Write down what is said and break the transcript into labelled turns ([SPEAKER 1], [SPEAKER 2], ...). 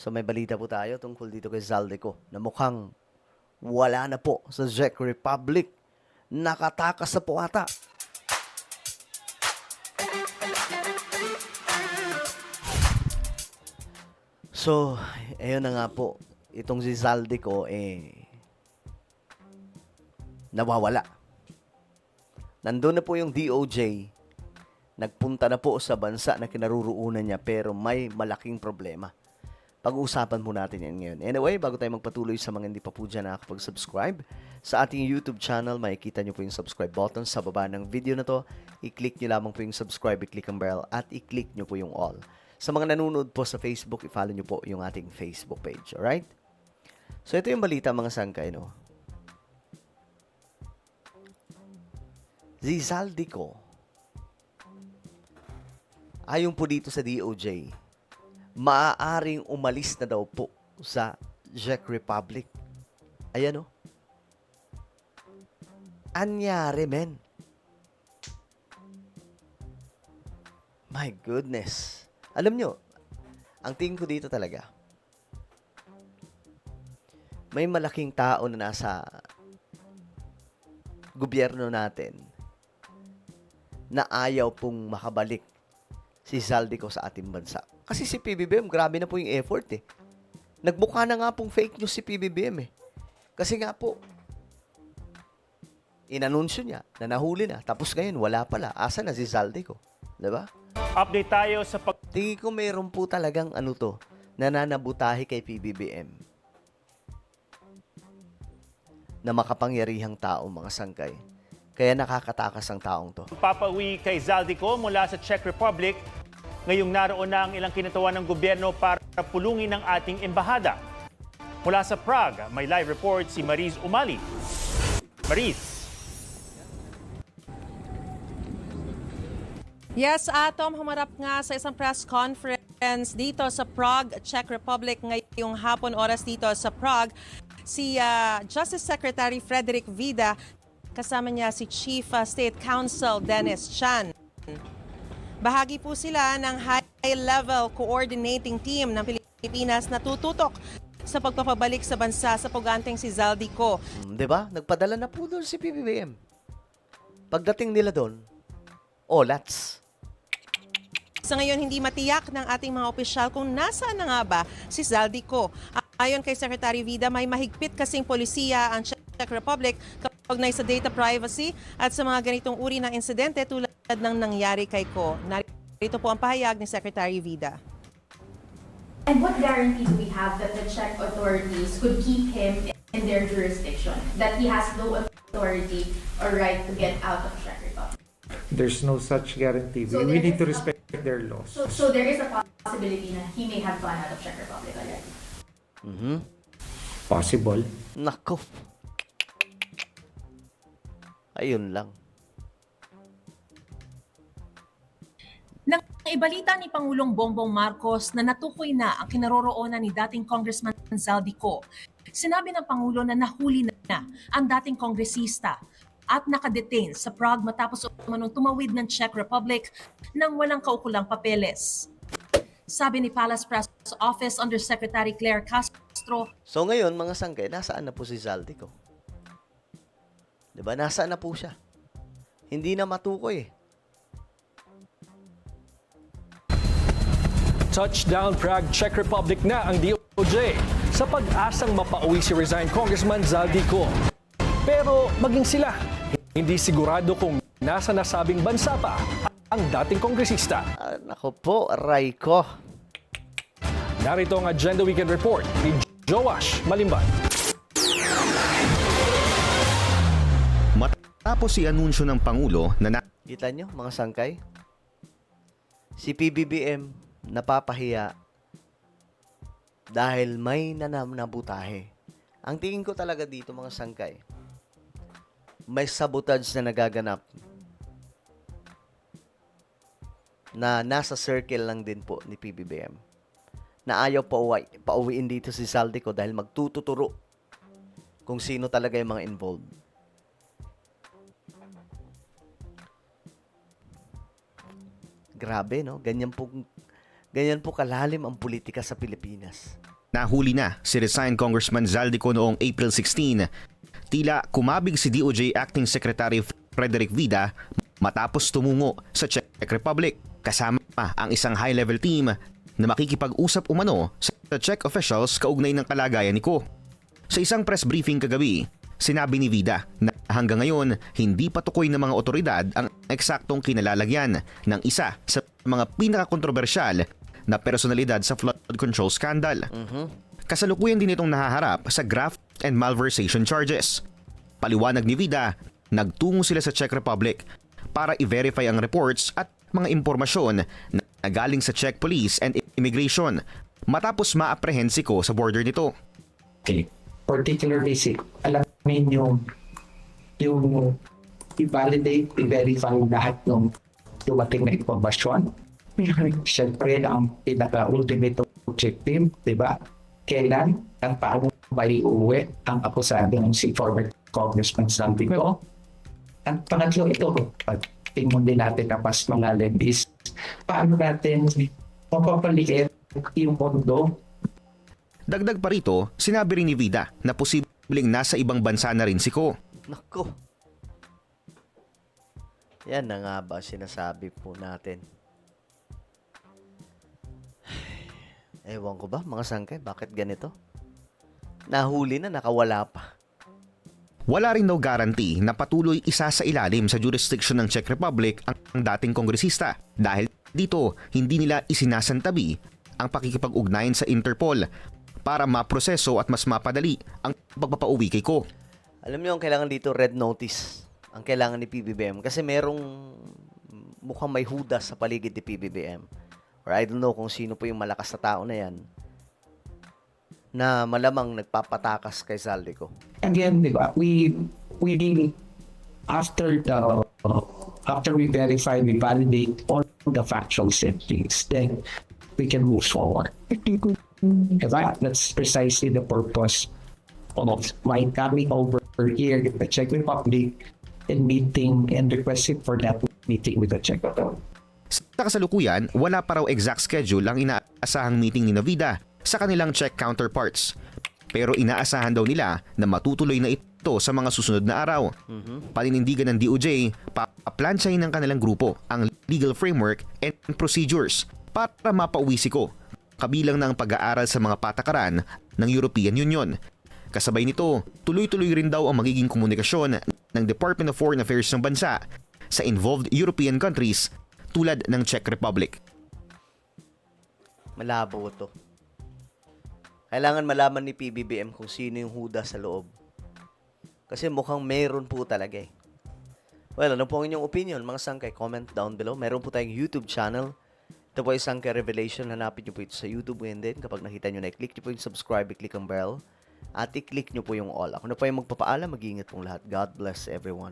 [SPEAKER 1] So may balita po tayo tungkol dito kay Zaldico na mukhang wala na po sa Czech Republic. Nakatakas na po ata. So, ayun na nga po. Itong si Zaldico nawawala. Nandun na po yung DOJ. Nagpunta na po sa bansa na kinaruroonan niya pero may malaking problema. Pag-uusapan po natin yan ngayon. Anyway, bago tayo magpatuloy sa mga hindi pa po dyan nakakapag-subscribe, sa ating YouTube channel, makikita nyo po yung subscribe button sa baba ng video na to. I-click nyo lamang po yung subscribe, i-click ang bell, at i-click nyo po yung all. Sa mga nanonood po sa Facebook, i-follow nyo po yung ating Facebook page. Alright? So, ito yung balita mga sangkay, no? Zaldico, ayon po dito sa DOJ, maaaring umalis na daw po sa Czech Republic. Ayan o. Anyari, men. My goodness. Alam nyo, ang tingin ko dito talaga, may malaking tao na nasa gobyerno natin na ayaw pong makabalik si Zaldico sa ating bansa. Kasi si PBBM, grabe na po yung effort eh. Nagbuka na nga pong fake news si PBBM eh. Kasi nga po, inanunsyo niya na nahuli na. Tapos ngayon, wala pala. Asa na si Zaldico? Diba?
[SPEAKER 2] Update tayo sa
[SPEAKER 1] Tingin ko mayroon po talagang nananabutahi kay PBBM na makapangyarihang tao, mga sangkay. Kaya nakakatakas ang taong to.
[SPEAKER 2] pagpapauwi kay Zaldico mula sa Czech Republic. Ngayong naroon na ang ilang kinatawan ng gobyerno para pulungin ang ating embahada. Mula sa Prague, may live report si Mariz Umali. Mariz.
[SPEAKER 3] Yes, Atom, humarap nga sa isang press conference dito sa Prague, Czech Republic ngayong hapon oras dito sa Prague. Si Justice Secretary Frederick Vida, kasama niya si Chief State Counsel Dennis Chan. Bahagi po sila ng high-level coordinating team ng Pilipinas na tututok sa pagpapabalik sa bansa sa puganteng si Zaldico.
[SPEAKER 1] Diba? Nagpadala na po doon si PBBM. Pagdating nila doon, lats.
[SPEAKER 3] Sa ngayon, hindi matiyak ng ating mga opisyal kung nasaan na nga ba si Zaldico. Ayon kay Secretary Vida, may mahigpit kasing polisiya ang Czech Republic kaugnay sa data privacy at sa mga ganitong uri ng insidente tulad ng nangyari kay Ko. Narito po ang pahayag ni Secretary Vida.
[SPEAKER 4] And what guarantee do we have that the Czech authorities could keep him in their jurisdiction? That he has no authority or right to get out of Czech Republic?
[SPEAKER 5] There's no such guarantee.
[SPEAKER 4] So
[SPEAKER 5] We
[SPEAKER 4] there
[SPEAKER 5] need
[SPEAKER 4] is
[SPEAKER 5] to
[SPEAKER 4] a-
[SPEAKER 5] respect their laws.
[SPEAKER 4] So there is a possibility that he may have gone out of Czech Republic already.
[SPEAKER 5] Possible.
[SPEAKER 1] Nako. Ayun lang.
[SPEAKER 6] Nang ibalita ni Pangulong Bongbong Marcos na natukoy na ang kinaroroonan ni dating Congressman Zaldico, sinabi ng Pangulo na nahuli na ang dating kongresista at nakadetain sa Prague matapos umanong tumawid ng Czech Republic nang walang kaukulang papeles. Sabi ni Palace Press Office Undersecretary Claire Castro,
[SPEAKER 1] So ngayon, mga sangkay, nasaan na po si Zaldico? Diba? Nasaan na po siya? Hindi na matukoy eh.
[SPEAKER 7] Touchdown Prague, Czech Republic na ang DOJ sa pag-asang mapauwi si resigned Congressman Zaldico. Pero maging sila, hindi sigurado kung nasa nasabing bansa pa ang dating kongresista.
[SPEAKER 1] Nako po, aray ko.
[SPEAKER 7] Narito ang Agenda Weekend Report ni Joash Malimban.
[SPEAKER 8] Matapos i-anunsyo ng Pangulo na
[SPEAKER 1] Kita nyo, mga sangkay? Si PBBM napapahiya dahil may nanamnabutahe. Ang tingin ko talaga dito, mga sangkay, may sabotage na nagaganap na nasa circle lang din po ni PBBM na ayaw pauwiin dito si Zaldico dahil magtututuro kung sino talaga yung mga involved. Grabe, no? Ganyan pong Ganyan po kalalim ang politika sa Pilipinas.
[SPEAKER 8] Nahuli na si resigned Congressman Zaldico noong April 16. Tila kumabig si DOJ Acting Secretary Frederick Vida matapos tumungo sa Czech Republic kasama ang isang high-level team na makikipag-usap umano sa Czech officials kaugnay ng kalagayan ni Ko. Sa isang press briefing kagabi, sinabi ni Vida na hanggang ngayon hindi pa tukoy ng mga otoridad ang eksaktong kinalalagyan ng isa sa mga pinakakontrobersyal na personalidad sa flood control scandal. Kasalukuyan din itong nahaharap sa graft and malversation charges. Paliwanag ni Vida, nagtungo sila sa Czech Republic para i-verify ang reports at mga impormasyon na galing sa Czech Police and Immigration matapos ma-apprehend si Ko sa border nito.
[SPEAKER 9] Okay. Particularly alamin yung i-validate, i-verify lahat ng dumating na impormasyon. Siyempre, ang pinaka-ultimate objective, di ba? Kailan at paano ba iuwi ang akusado ng si former Congressman Zaldico? At pangatlo ito, tingnan din natin na mas malalim is paano natin mapapaliit yung mundo.
[SPEAKER 8] Dagdag pa rito, sinabi rin ni Vida na posibleng nasa ibang bansa na rin si Ko.
[SPEAKER 1] Nako. Yan na nga ba sinasabi po natin. Ewan ko ba, mga sangkay, bakit ganito? Nahuli na, nakawala pa.
[SPEAKER 8] Wala rin daw guarantee na patuloy isa sa ilalim sa jurisdiction ng Czech Republic ang dating kongresista dahil dito hindi nila isinasantabi ang pakikipag-ugnayan sa Interpol para maproseso at mas mapadali ang pagpapauwi kay Ko.
[SPEAKER 1] Alam niyo ang kailangan dito, red notice. Ang kailangan ni PBBM kasi merong mukhang may hudas sa paligid ni PBBM. Or I don't know kung sino po yung malakas na tao na yan na malamang nagpapatakas kay Zaldico.
[SPEAKER 9] Again, di ba, we really, after we verify, we validate all the factual things, then we can move forward. Diba? That's precisely the purpose of my coming over here in the Czech Republic and meeting and requesting for that meeting with the Czech Republic.
[SPEAKER 8] Sa kasalukuyan, wala pa raw exact schedule ang inaasahang meeting ni Vida sa kanilang Czech counterparts. Pero inaasahan daw nila na matutuloy na ito sa mga susunod na araw. Paninindigan ng DOJ, paplansyahin ng kanilang grupo ang legal framework and procedures para mapauwi si Ko, kabilang ng pag-aaral sa mga patakaran ng European Union. Kasabay nito, tuloy-tuloy rin daw ang magiging komunikasyon ng Department of Foreign Affairs ng bansa sa involved European countries tulad ng Czech Republic.
[SPEAKER 1] Malabo to. Kailangan malaman ni PBBM kung sino yung hudas sa loob. Kasi mukhang meron po talaga eh. Well, ano po ang inyong opinion, mga sangkay? Comment down below. Meron po tayong YouTube channel. Ito po ay Sangkay Revelation. Hanapin nyo po ito sa YouTube. And then, kapag nakita nyo na, i-click nyo po yung subscribe, i-click ang bell, at i-click nyo po yung all. Ako na po yung magpapaalam. Mag-iingat pong lahat. God bless everyone.